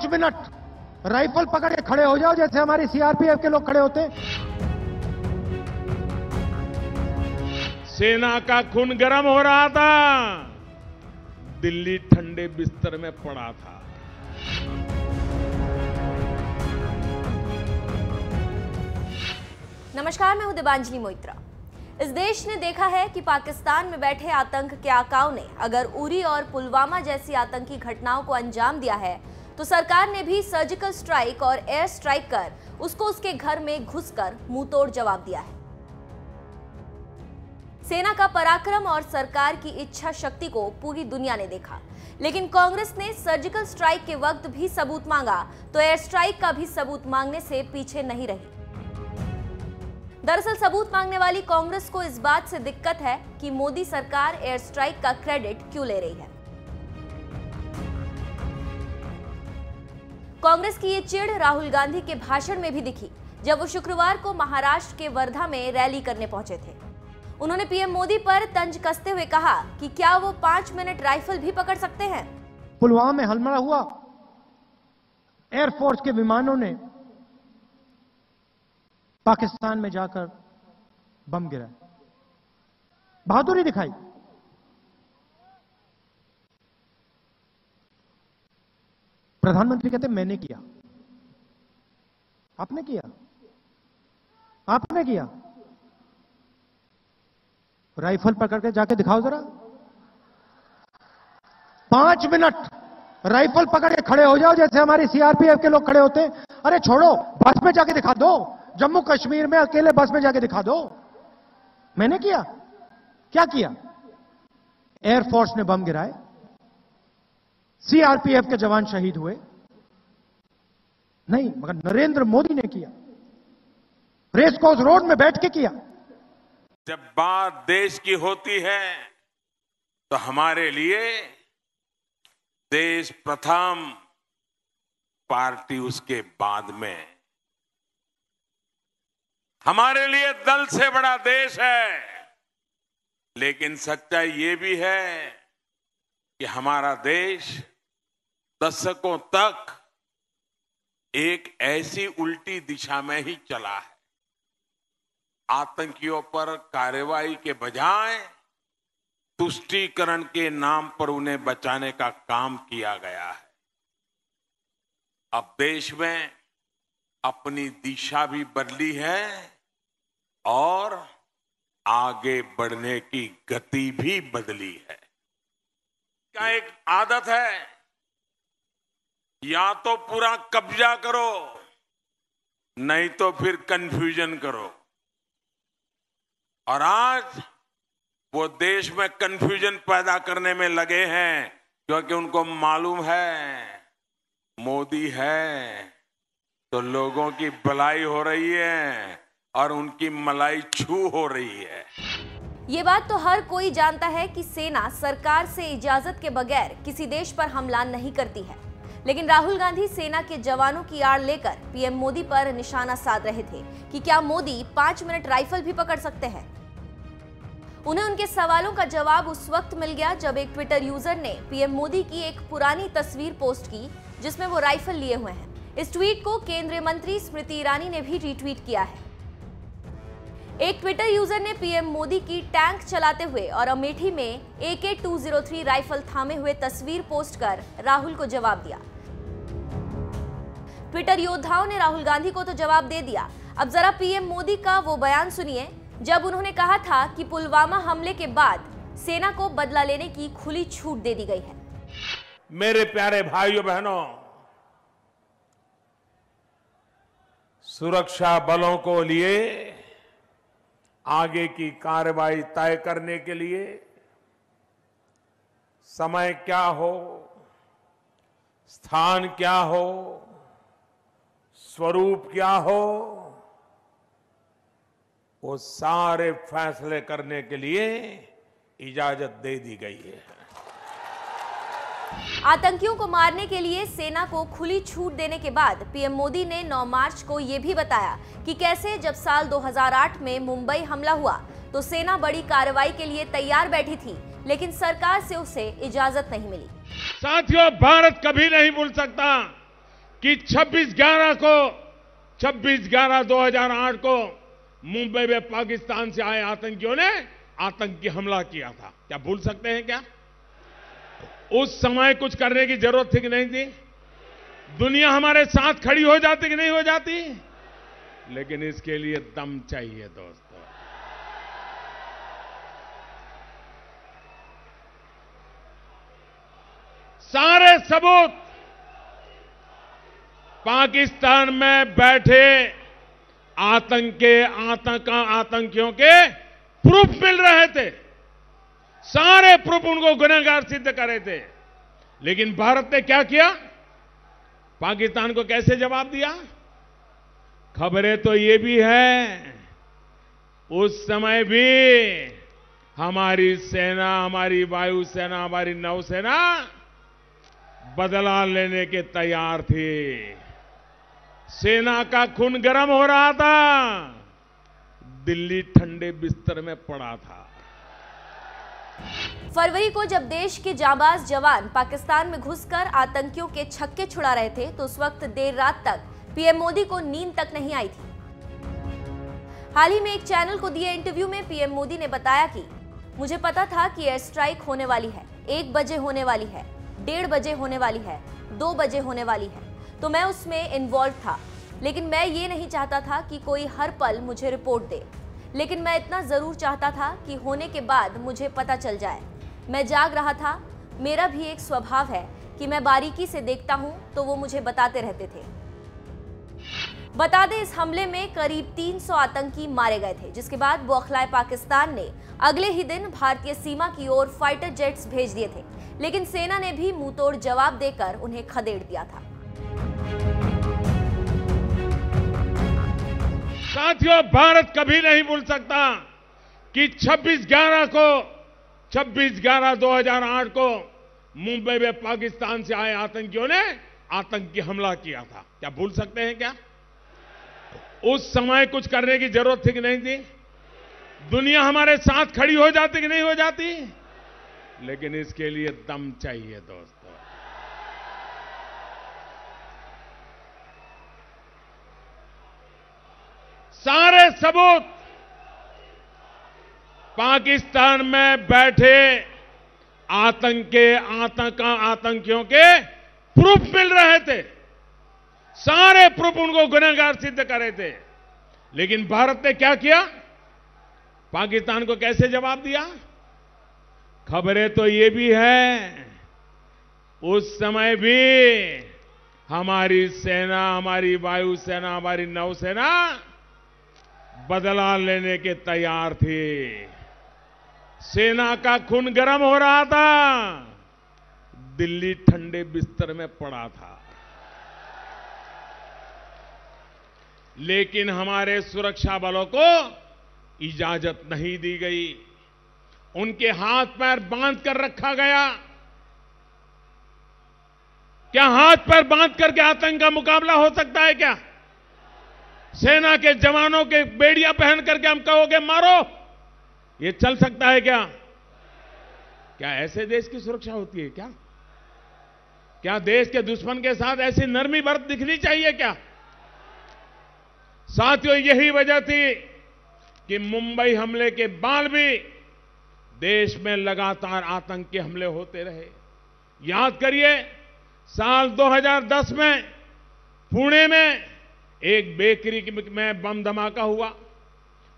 5 minute rifle पकड़ के खड़े हो जाओ जैसे हमारी सीआरपीएफ के लोग खड़े होते हैं। सेना का खून गर्म हो रहा था, दिल्ली ठंडे बिस्तर में पड़ा था। नमस्कार, मैं हूं दिबांजलि मोइत्रा। इस देश ने देखा है कि पाकिस्तान में बैठे आतंक के आकाओं ने अगर उरी और पुलवामा जैसी आतंकी घटनाओं को अंजाम दिया है तो सरकार ने भी सर्जिकल स्ट्राइक और एयर स्ट्राइक कर उसको उसके घर में घुसकर मुंहतोड़ जवाब दिया है। सेना का पराक्रम और सरकार की इच्छा शक्ति को पूरी दुनिया ने देखा, लेकिन कांग्रेस ने सर्जिकल स्ट्राइक के वक्त भी सबूत मांगा तो एयर स्ट्राइक का भी सबूत मांगने से पीछे नहीं रही। दरअसल सबूत मांगने वाली कांग्रेस को इस बात से दिक्कत है कि मोदी सरकार एयर स्ट्राइक का क्रेडिट क्यों ले रही है। कांग्रेस की ये चिढ़ राहुल गांधी के भाषण में भी दिखी जब वो शुक्रवार को महाराष्ट्र के वर्धा में रैली करने पहुंचे थे। उन्होंने पीएम मोदी पर तंज कसते हुए कहा कि क्या वो 5 मिनट राइफल भी पकड़ सकते हैं। पुलवामा में हमला हुआ, एयरफोर्स के विमानों ने पाकिस्तान में जाकर बम गिराए, बहादुरी दिखाई। प्रधानमंत्री कहते मैंने किया, आपने किया, आपने किया। राइफल पकड़ के जाके दिखाओ जरा। 5 मिनट राइफल पकड़ के खड़े हो जाओ जैसे हमारी सीआरपीएफ के लोग खड़े होते हैं। अरे छोड़ो, बस में जाके दिखा दो, जम्मू कश्मीर में अकेले बस में जाके दिखा दो। मैंने किया, क्या किया? एयरफोर्स ने बम गिराए, सीआरपीएफ के जवान शहीद हुए, नहीं मगर नरेंद्र मोदी ने किया, रेस कोर्स रोड में बैठ के किया। जब बात देश की होती है तो हमारे लिए देश प्रथम, पार्टी उसके बाद में। हमारे लिए दल से बड़ा देश है, लेकिन सच्चाई ये भी है कि हमारा देश दशकों तक एक ऐसी उल्टी दिशा में ही चला है। आतंकियों पर कार्रवाई के बजाय तुष्टीकरण के नाम पर उन्हें बचाने का काम किया गया है। अब देश में अपनी दिशा भी बदली है और आगे बढ़ने की गति भी बदली है। क्या एक आदत है, या तो पूरा कब्जा करो नहीं तो फिर कंफ्यूजन करो। और आज वो देश में कंफ्यूजन पैदा करने में लगे हैं क्योंकि उनको मालूम है मोदी है तो लोगों की भलाई हो रही है और उनकी मलाई छू हो रही है। ये बात तो हर कोई जानता है कि सेना सरकार से इजाजत के बगैर किसी देश पर हमला नहीं करती है, लेकिन राहुल गांधी सेना के जवानों की आड़ लेकर पीएम मोदी पर निशाना साध रहे थे कि क्या मोदी 5 मिनट राइफल भी पकड़ सकते हैं। उन्हें उनके सवालों का जवाब उस वक्त मिल गया जब एक ट्विटर यूजर ने पीएम मोदी की एक पुरानी तस्वीर पोस्ट की जिसमें वो राइफल लिए हुए हैं। इस ट्वीट को केंद्रीय मंत्री स्मृति ईरानी ने भी रीट्वीट किया है। एक ट्विटर यूजर ने पीएम मोदी की टैंक चलाते हुए और अमेठी में AK-203 राइफल थामे हुए तस्वीर पोस्ट कर राहुल को जवाब दिया। ट्विटर योद्धाओं ने राहुल गांधी को तो जवाब दे दिया। अब जरा पीएम मोदी का वो बयान सुनिए जब उन्होंने कहा था कि पुलवामा हमले के बाद सेना को बदला लेने की खुली छूट दे दी गई है। मेरे प्यारे भाइयों बहनों, सुरक्षा बलों को लिए आगे की कार्रवाई तय करने के लिए समय क्या हो, स्थान क्या हो, स्वरूप क्या हो, वो सारे फैसले करने के लिए इजाजत दे दी गई है। आतंकियों को मारने के लिए सेना को खुली छूट देने के बाद पीएम मोदी ने 9 मार्च को यह भी बताया कि कैसे जब साल 2008 में मुंबई हमला हुआ तो सेना बड़ी कार्रवाई के लिए तैयार बैठी थी, लेकिन सरकार से उसे इजाजत नहीं मिली। साथियों, भारत कभी नहीं भूल सकता कि 26/11/2008 को मुंबई में पाकिस्तान से आए आतंकियों ने आतंकी हमला किया था। क्या भूल सकते हैं क्या? उस समय कुछ करने की जरूरत थी कि नहीं थी? दुनिया हमारे साथ खड़ी हो जाती कि नहीं हो जाती? लेकिन इसके लिए दम चाहिए दोस्तों। सारे सबूत पाकिस्तान में बैठे आतंकियों के प्रूफ मिल रहे थे। सारे प्रूफ उनको गुनहगार सिद्ध कर रहे थे। लेकिन भारत ने क्या किया? पाकिस्तान को कैसे जवाब दिया? खबरें तो ये भी है, उस समय भी हमारी सेना, हमारी वायुसेना, हमारी नौसेना बदला लेने के तैयार थी। सेना का खून गर्म हो रहा था, दिल्ली ठंडे बिस्तर में पड़ा था। फरवरी को जब देश के जांबाज जवान पाकिस्तान में घुसकर आतंकियों के छक्के छुड़ा रहे थे, तो उस वक्त देर रात तक पीएम मोदी को नींद तक नहीं आई थी। हाल ही में एक चैनल को दिए इंटरव्यू में पीएम मोदी ने बताया कि मुझे पता था कि एयर स्ट्राइक होने वाली है, 1 बजे होने वाली है, 1:30 बजे होने वाली है, 2 बजे होने वाली है, तो मैं उसमें इन्वॉल्व था। लेकिन मैं ये नहीं चाहता था कि कोई हर पल मुझे रिपोर्ट दे, लेकिन मैं इतना जरूर चाहता था कि होने के बाद मुझे पता चल जाए। मैं जाग रहा था। मेरा भी एक स्वभाव है कि मैं बारीकी से देखता हूं, तो वो मुझे बताते रहते थे। बता दें, इस हमले में करीब 300 आतंकी मारे गए थे, जिसके बाद बौखलाए पाकिस्तान ने अगले ही दिन भारतीय सीमा की ओर फाइटर जेट्स भेज दिए थे। लेकिन सेना ने भी मुंहतोड़ जवाब देकर उन्हें खदेड़ दिया था। साथियों, भारत कभी नहीं भूल सकता कि 26/11/2008 को मुंबई में पाकिस्तान से आए आतंकियों ने आतंकी हमला किया था। क्या भूल सकते हैं क्या? उस समय कुछ करने की जरूरत थी कि नहीं थी? दुनिया हमारे साथ खड़ी हो जाती कि नहीं हो जाती? लेकिन इसके लिए दम चाहिए दोस्तों। सारे सबूत पाकिस्तान में बैठे आतंकियों के प्रूफ मिल रहे थे। सारे प्रूफ उनको गुनहगार सिद्ध कर रहे थे। लेकिन भारत ने क्या किया? पाकिस्तान को कैसे जवाब दिया? खबरें तो ये भी है, उस समय भी हमारी सेना, हमारी वायुसेना, हमारी नौसेना बदला लेने के तैयार थी। सेना का खून गर्म हो रहा था, दिल्ली ठंडे बिस्तर में पड़ा था। लेकिन हमारे सुरक्षा बलों को इजाजत नहीं दी गई। उनके हाथ पैर बांध कर रखा गया। क्या हाथ पैर बांध करके आतंक का मुकाबला हो सकता है क्या? सेना के जवानों के बेड़ियां पहन करके हम कहोगे मारो, ये चल सकता है क्या? क्या ऐसे देश की सुरक्षा होती है क्या? क्या देश के दुश्मन के साथ ऐसी नरमी बरत दिखनी चाहिए क्या? साथियों, यही वजह थी कि मुंबई हमले के बाद भी देश में लगातार आतंकी हमले होते रहे। याद करिए, साल 2010 में पुणे में एक बेकरी में बम धमाका हुआ।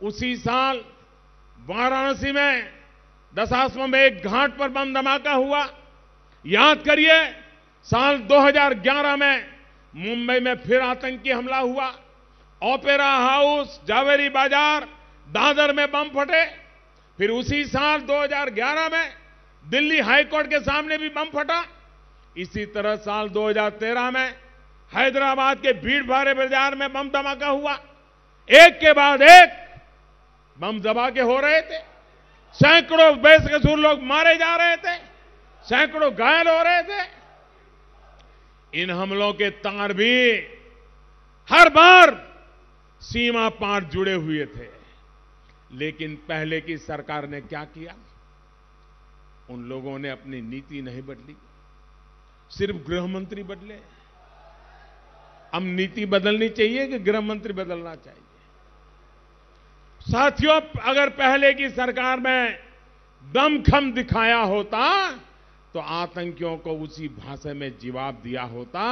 उसी साल वाराणसी में दशाश्वमेध में एक घाट पर बम धमाका हुआ। याद करिए, साल 2011 में मुंबई में फिर आतंकी हमला हुआ। ओपेरा हाउस, जावेरी बाजार, दादर में बम फटे। फिर उसी साल 2011 में दिल्ली हाईकोर्ट के सामने भी बम फटा। इसी तरह साल 2013 में हैदराबाद के भीड़ भाड़े बाजार में बम धमाका हुआ। एक के बाद एक बम धमाके हो रहे थे। सैकड़ों बेकसूर लोग मारे जा रहे थे, सैकड़ों घायल हो रहे थे। इन हमलों के तार भी हर बार सीमा पार जुड़े हुए थे। लेकिन पहले की सरकार ने क्या किया? उन लोगों ने अपनी नीति नहीं बदली, सिर्फ गृह मंत्री बदले। अब नीति बदलनी चाहिए कि गृह मंत्री बदलना चाहिए? साथियों, अगर पहले की सरकार में दमखम दिखाया होता तो आतंकियों को उसी भाषा में जवाब दिया होता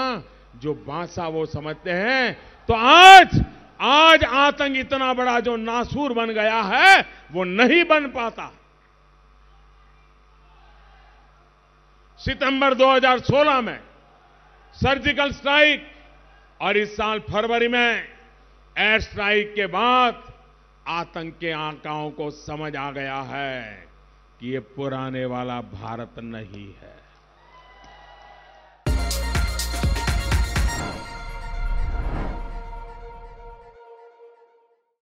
जो भाषा वो समझते हैं। तो आज आतंक इतना बड़ा जो नासूर बन गया है वो नहीं बन पाता। सितंबर 2016 में सर्जिकल स्ट्राइक और इस साल फरवरी में एयर स्ट्राइक के बाद आतंक के आकाओं को समझ आ गया है कि ये पुराने वाला भारत नहीं है।